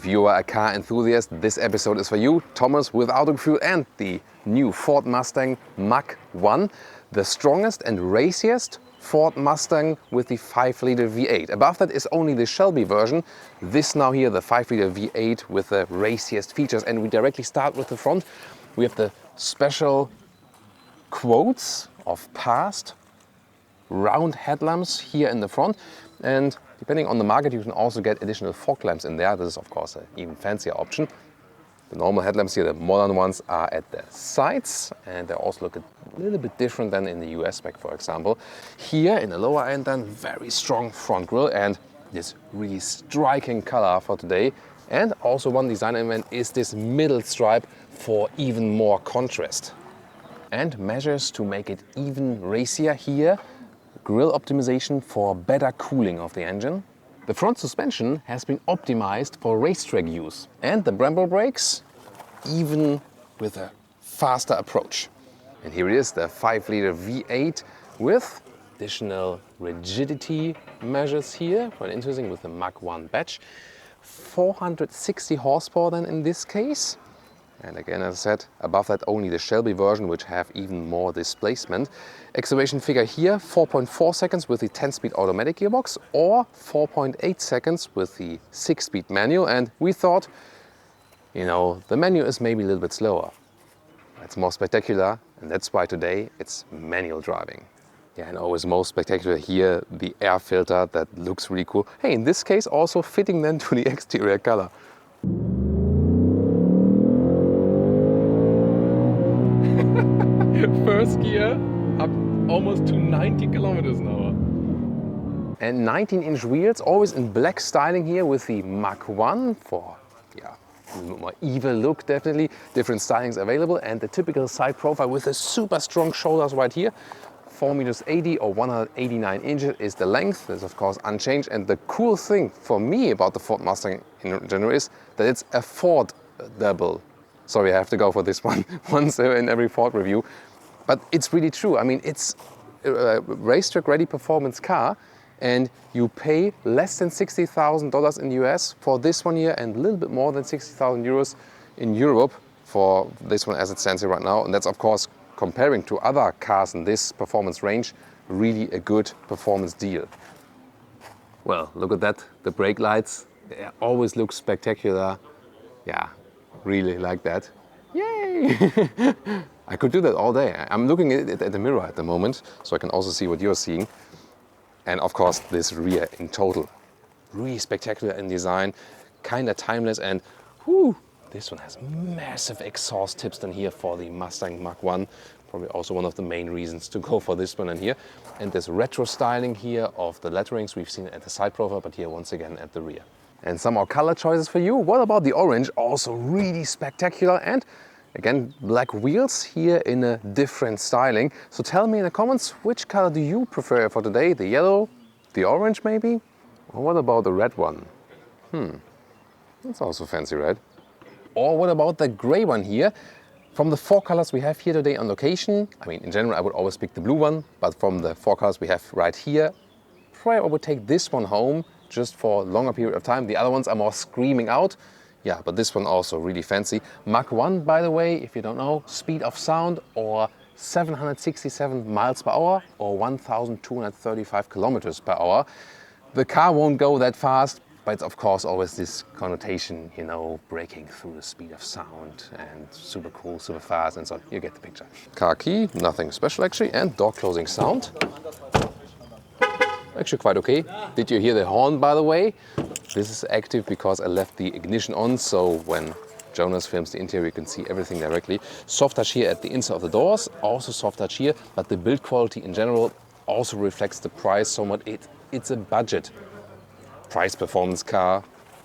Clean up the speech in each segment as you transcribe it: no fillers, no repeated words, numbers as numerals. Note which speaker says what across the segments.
Speaker 1: If you are a car enthusiast, this episode is for you. Thomas with Autogefuel and the new Ford Mustang Mach-1, the strongest and raciest Ford Mustang with the 5-liter V8. Above that is only the Shelby version. This now here, the 5-liter V8 with the raciest features. And we directly start with the front. We have the special quotes of past round headlamps here in the front. And depending on the market, you can also get additional fog lamps in there. This is, of course, an even fancier option. The normal headlamps here, the modern ones, are at the sides, and they also look a little bit different than in the US spec, for example. Here in the lower end, then, very strong front grille and this really striking color for today. And also one design element is this middle stripe for even more contrast. And measures to make it even racier here. Grille optimization for better cooling of the engine. The front suspension has been optimized for racetrack use. And the Brembo brakes, even with a faster approach. And here it is, the 5-liter V8 with additional rigidity measures here. Quite interesting with the Mach-1 badge. 460 horsepower then in this case. And again, as I said, above that only the Shelby version, which have even more displacement. Acceleration figure here, 4.4 seconds with the 10-speed automatic gearbox or 4.8 seconds with the 6-speed manual. And we thought, you know, the manual is maybe a little bit slower. It's more spectacular, and that's why today it's manual driving. Yeah, and always most spectacular here, the air filter that looks really cool. Hey, in this case also fitting then to the exterior color. First gear up almost to 90 kilometers an hour. And 19-inch wheels, always in black styling here with the Mach-1 for, yeah, a little more evil look definitely. Different stylings available and the typical side profile with the super strong shoulders right here. 4.80 meters or 189 inches is the length. That's of course unchanged. And the cool thing for me about the Ford Mustang in general is that it's affordable. Sorry, I have to go for this one once in every Ford review. But it's really true. I mean, it's a racetrack-ready performance car, and you pay less than $60,000 in the US for this one here, and a little bit more than 60,000 euros in Europe for this one as it stands here right now. And that's, of course, comparing to other cars in this performance range, really a good performance deal. Well, look at that. The brake lights, they always look spectacular. Yeah. Really like that. Yay! I could do that all day. I'm looking at it at the mirror at the moment, so I can also see what you're seeing. And of course, this rear in total, really spectacular in design, kind of timeless, and whoo, this one has massive exhaust tips in here for the Mustang Mach-1. Probably also one of the main reasons to go for this one in here. And this retro styling here of the letterings we've seen at the side profile, but here once again at the rear. And some more color choices for you. What about the orange? Also really spectacular. And again, black wheels here in a different styling. So tell me in the comments, which color do you prefer for today? The yellow, the orange maybe? Or what about the red one? That's also fancy red. Or what about the gray one here? From the 4 colors we have here today on location, I mean, in general, I would always pick the blue one, but from the 4 colors we have right here, probably I would take this one home just for a longer period of time. The other ones are more screaming out. Yeah, but this one also really fancy. Mach-1, by the way, if you don't know, speed of sound or 767 miles per hour or 1,235 kilometers per hour. The car won't go that fast, but it's of course always this connotation, you know, breaking through the speed of sound and super cool, super fast and so on. You get the picture. Car key, nothing special actually, and door closing sound. Actually quite okay. Did you hear the horn, by the way? This is active because I left the ignition on, so when Jonas films the interior, you can see everything directly. Soft touch here at the inside of the doors, also soft touch here, but the build quality in general also reflects the price somewhat. It's a budget price performance car.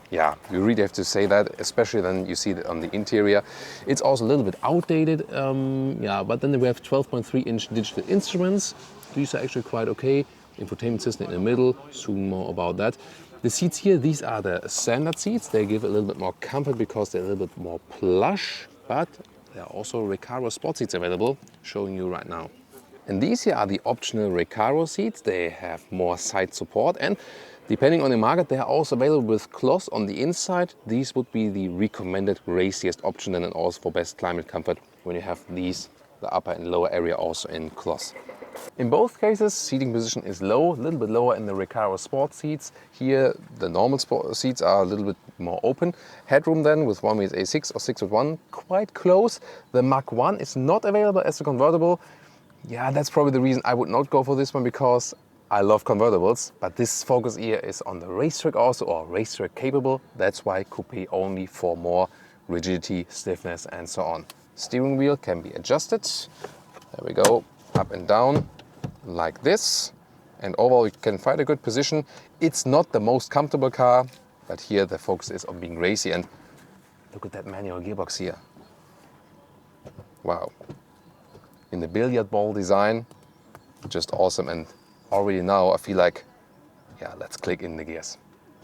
Speaker 1: Yeah, you really have to say that, especially then you see it on the interior. It's also a little bit outdated, yeah, but then we have 12.3-inch digital instruments. These are actually quite okay. Infotainment system in the middle, soon more about that. The seats here, these are the standard seats. They give a little bit more comfort because they're a little bit more plush, but there are also Recaro sport seats available, showing you right now. And these here are the optional Recaro seats. They have more side support and Depending on the market, they are also available with cloth on the inside. These would be the recommended raciest option, and then also for best climate comfort when you have these, the upper and lower area also in cloth. In both cases, seating position is low, a little bit lower in the Recaro sport seats. Here, the normal sport seats are a little bit more open. Headroom then with 1.6 or 6.1, quite close. The Mach 1 is not available as a convertible. Yeah, that's probably the reason I would not go for this one, because I love convertibles, but this Focus here is on the racetrack also, or racetrack capable. That's why coupe only for more rigidity, stiffness and so on. Steering wheel can be adjusted. There we go, up and down like this. And overall you can find a good position. It's not the most comfortable car, but here the focus is on being racy. And look at that manual gearbox here. Wow. In the billiard ball design, just awesome. And already now I feel like, yeah, let's click in the gears.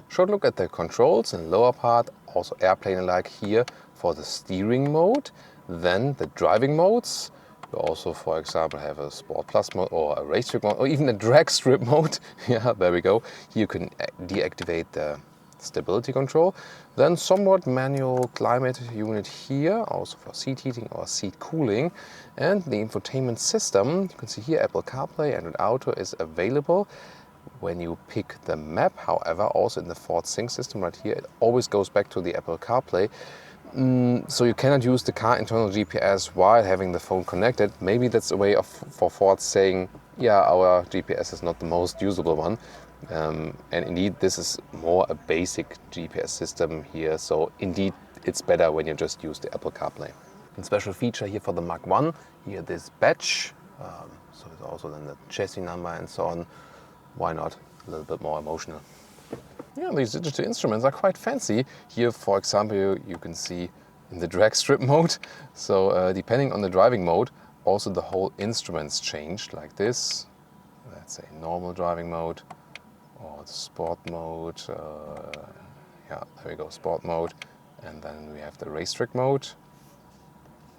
Speaker 1: Short look at the controls in the lower part, also airplane-like here for the steering mode. Then the driving modes. You also, for example, have a Sport Plus mode or a racetrack mode or even a drag strip mode. Yeah, there we go. Here you can deactivate the stability control. Then somewhat manual climate unit here, also for seat heating or seat cooling. And the infotainment system, you can see here Apple CarPlay, Android Auto is available when you pick the map. However, also in the Ford Sync system right here, it always goes back to the Apple CarPlay. So you cannot use the car internal GPS while having the phone connected. Maybe that's a way for Ford saying, yeah, our GPS is not the most usable one. And indeed, this is more a basic GPS system here. So indeed, it's better when you just use the Apple CarPlay. A special feature here for the Mach 1, here this badge. So it's also then the chassis number and so on. Why not? A little bit more emotional. Yeah, these digital instruments are quite fancy. Here, for example, you can see in the drag strip mode. So depending on the driving mode, also the whole instruments changed like this. Let's say normal driving mode or sport mode. Yeah, there we go, sport mode. And then we have the racetrack mode.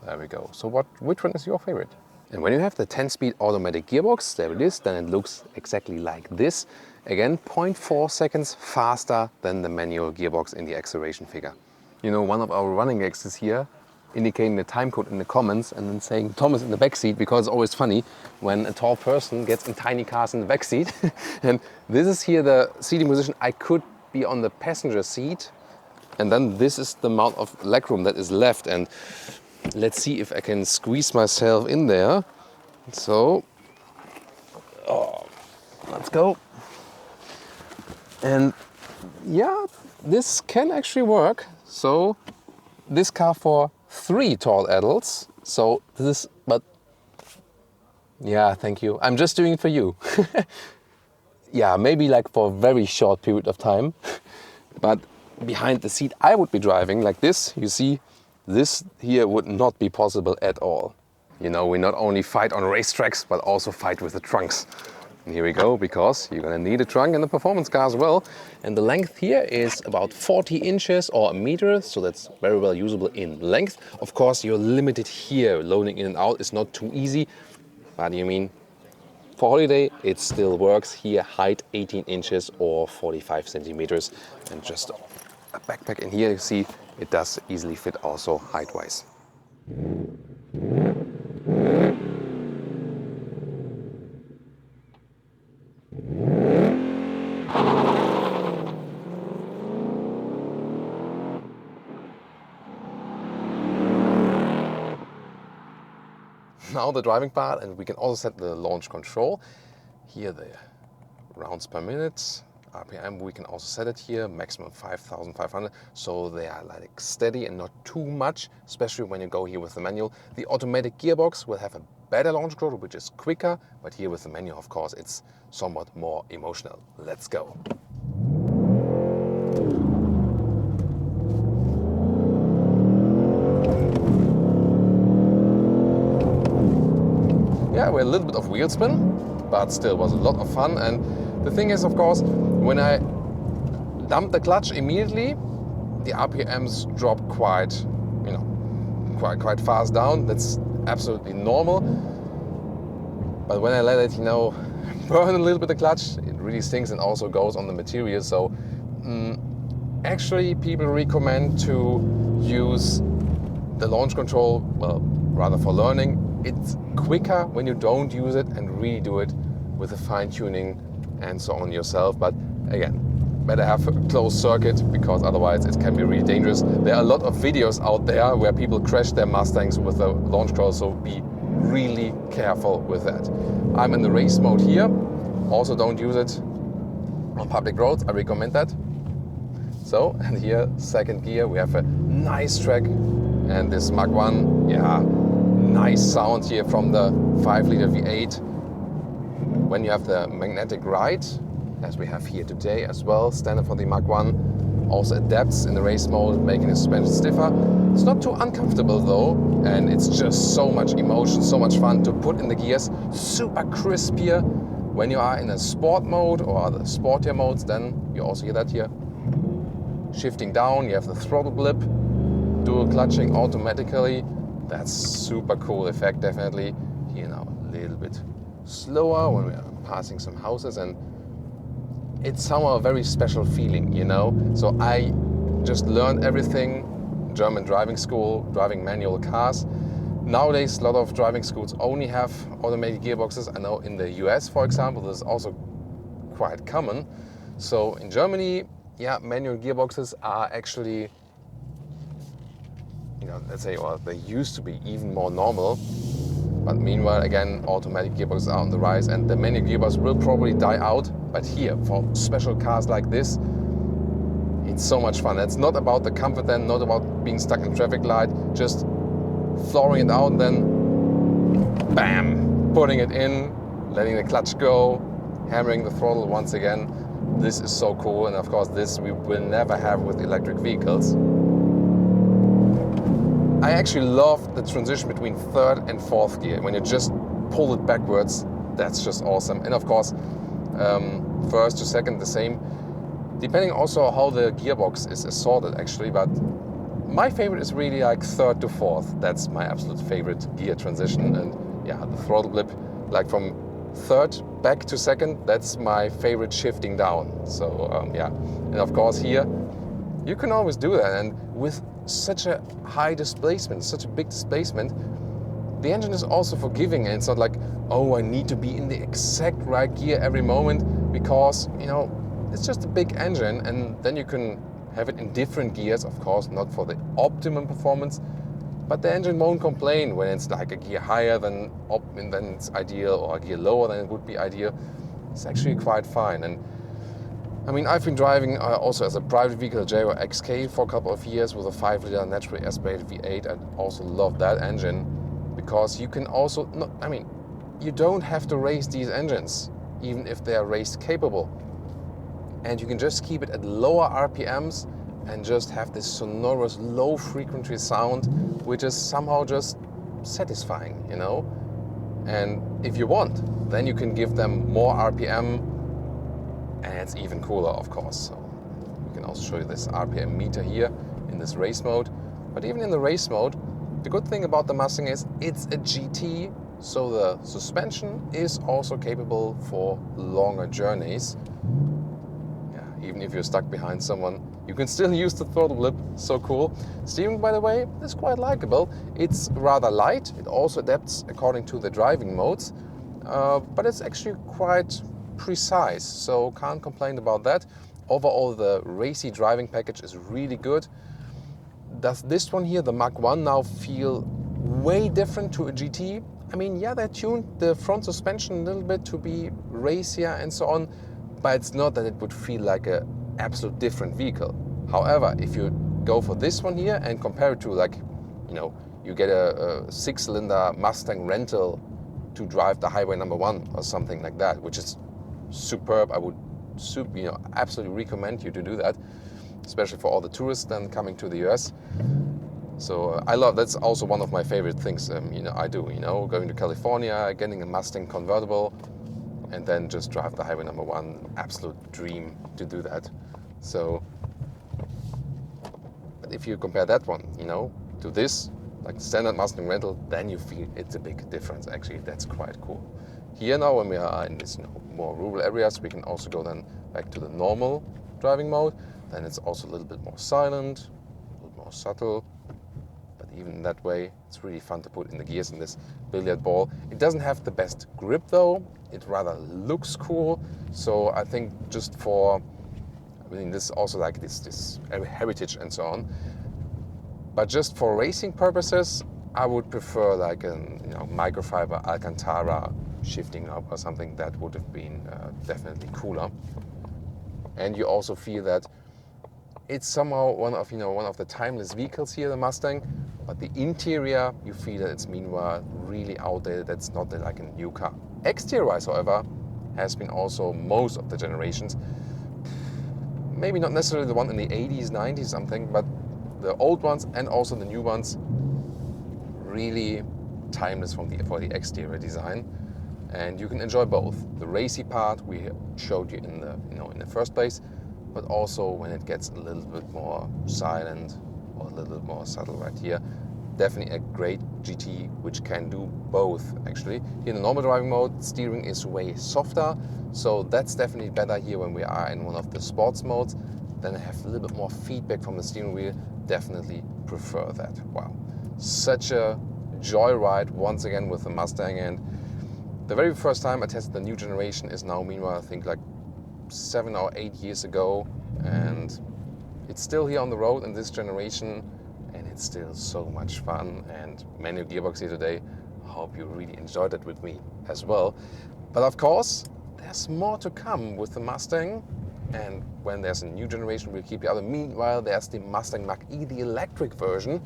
Speaker 1: There we go. So which one is your favorite? And when you have the 10-speed automatic gearbox, there it is, then it looks exactly like this. Again, 0.4 seconds faster than the manual gearbox in the acceleration figure. You know, one of our running gags is here, indicating the time code in the comments and then saying Thomas in the back seat, because it's always funny when a tall person gets in tiny cars in the back seat. And this is here the seating position. I could be on the passenger seat, and then this is the amount of legroom that is left. And let's see if I can squeeze myself in there. So, let's go. And yeah, this can actually work. So this car for 3 tall adults. So this is, but yeah, thank you. I'm just doing it for you. Yeah, maybe like for a very short period of time. But behind the seat I would be driving like this, you see, this here would not be possible at all. You know, we not only fight on racetracks, but also fight with the trunks. And here we go, because you're gonna need a trunk in the performance car as well. And the length here is about 40 inches or a meter, so that's very well usable in length. Of course, you're limited here. Loading in and out is not too easy, but you mean, for holiday, it still works. Here, height 18 inches or 45 centimeters. And just a backpack in here, you see, it does easily fit also height-wise. Now the driving part, and we can also set the launch control. Here the rounds per minute, RPM, we can also set it here, maximum 5,500. So they are like steady and not too much, especially when you go here with the manual. The automatic gearbox will have a better launch control, which is quicker, but here with the manual, of course, it's somewhat more emotional. Let's go. Yeah, we had a little bit of wheel spin, but still was a lot of fun. And the thing is, of course, when I dumped the clutch immediately, the RPMs drop quite fast down. That's absolutely normal. But when I let it, burn a little bit the clutch, really stinks and also goes on the material. So actually people recommend to use the launch control, well, rather for learning. It's quicker when you don't use it and really do it with the fine tuning and so on yourself. But again, better have a closed circuit because otherwise it can be really dangerous. There are a lot of videos out there where people crash their Mustangs with the launch control, so be really careful with that. I'm in the race mode here. Also don't use it on public roads, I recommend that. So, and here, second gear, we have a nice track, and this Mach 1, yeah, nice sound here from the 5-liter V8. When you have the magnetic ride, as we have here today as well, standard for the Mach 1, also adapts in the race mode, making the suspension stiffer. It's not too uncomfortable though, and it's just so much emotion, so much fun to put in the gears, super crisp here. When you are in a sport mode or other sportier modes, then you also hear that here. Shifting down, you have the throttle blip, dual clutching automatically. That's super cool effect, definitely. Here now a little bit slower when we are passing some houses, and it's somehow a very special feeling, you know. So I just learned everything, German driving school, driving manual cars. Nowadays, a lot of driving schools only have automated gearboxes. I know in the US, for example, this is also quite common. So in Germany, yeah, manual gearboxes are actually, you know, let's say, or they used to be even more normal. But meanwhile, again, automatic gearboxes are on the rise, and the manual gearbox will probably die out. But here, for special cars like this, it's so much fun. It's not about the comfort then, not about being stuck in traffic light, just flooring it out and then bam, putting it in, letting the clutch go, hammering the throttle once again. This is so cool, and of course this we will never have with electric vehicles. I actually love the transition between third and fourth gear. When you just pull it backwards, that's just awesome. And of course, first to second the same, depending also how the gearbox is assorted actually, but my favorite is really like third to fourth. That's my absolute favorite gear transition. And yeah, the throttle blip, like from third back to second, that's my favorite shifting down. So yeah, and of course here, you can always do that. And with such a high displacement, such a big displacement, the engine is also forgiving, and it's not like, oh, I need to be in the exact right gear every moment, because, you know, it's just a big engine, and then you can have it in different gears, of course, not for the optimum performance, but the engine won't complain when it's like a gear higher than it's ideal, or a gear lower than it would be ideal. It's actually quite fine. And I mean, I've been driving also as a private vehicle Jaguar XK for a couple of years with a 5-liter naturally aspirated V8. I also love that engine because you can also, you don't have to race these engines, even if they are race capable. And you can just keep it at lower RPMs and just have this sonorous low frequency sound, which is somehow just satisfying, you know? And if you want, then you can give them more RPM, and it's even cooler, of course. So we can also show you this RPM meter here in this race mode. But even in the race mode, the good thing about the Mustang is it's a GT, so the suspension is also capable for longer journeys. Yeah, even if you're stuck behind someone, you can still use the throttle blip. So cool. Steering, by the way, is quite likable. It's rather light. It also adapts according to the driving modes, but it's actually quite precise, so can't complain about that. Overall, the racy driving package is really good. Does this one here, the Mach 1, now feel way different to a GT? I mean, yeah, they tuned the front suspension a little bit to be racier and so on, but it's not that it would feel like a absolute different vehicle. However, if you go for this one here and compare it to, like, you know, you get a 6-cylinder Mustang rental to drive the highway number 1 or something like that, which is superb. I would absolutely recommend you to do that, especially for all the tourists then coming to the US. So I love, that's also one of my favorite things I do, going to California, getting a Mustang convertible, and then just drive the highway number 1. Absolute dream to do that. So but if you compare that one, to this, like standard Mustang rental, then you feel it's a big difference. Actually, that's quite cool. Here now, when we are in these more rural areas, we can also go then back to the normal driving mode. Then it's also a little bit more silent, a little more subtle. But even in that way, it's really fun to put in the gears in this billiard ball. It doesn't have the best grip though. It rather looks cool. So I think just for, I mean, this is also like this heritage and so on. But just for racing purposes, I would prefer like a microfiber Alcantara shifting knob or something. That would have been definitely cooler. And you also feel that it's somehow one of the timeless vehicles here, the Mustang. But the interior, you feel that it's meanwhile really outdated. That's not like a new car. Exterior-wise, however, has been also most of the generations. Maybe not necessarily the one in the 80s, 90s, something, but the old ones and also the new ones, really timeless for the exterior design. And you can enjoy both. The racy part we showed you in the first place, but also when it gets a little bit more silent or a little bit more subtle right here. Definitely a great GT which can do both actually. Here in the normal driving mode, steering is way softer, so that's definitely better here when we are in one of the sports modes. Then I have a little bit more feedback from the steering wheel. Definitely prefer that. Wow, such a joyride once again with the Mustang. And the very first time I tested the new generation is now meanwhile I think like 7 or 8 years ago, and it's still here on the road in this generation, and it's still so much fun. And manual gearbox here today. Hope you really enjoyed it with me as well. But of course, there's more to come with the Mustang, and when there's a new generation, we'll keep you up. Meanwhile, there's the Mustang Mach-E, the electric version.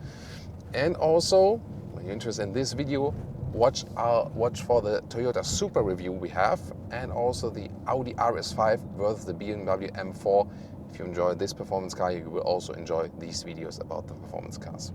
Speaker 1: And also, when you're interested in this video, watch for the Toyota Supra review we have, and also the Audi RS5 versus the BMW M4. If you enjoy this performance car, you will also enjoy these videos about the performance cars.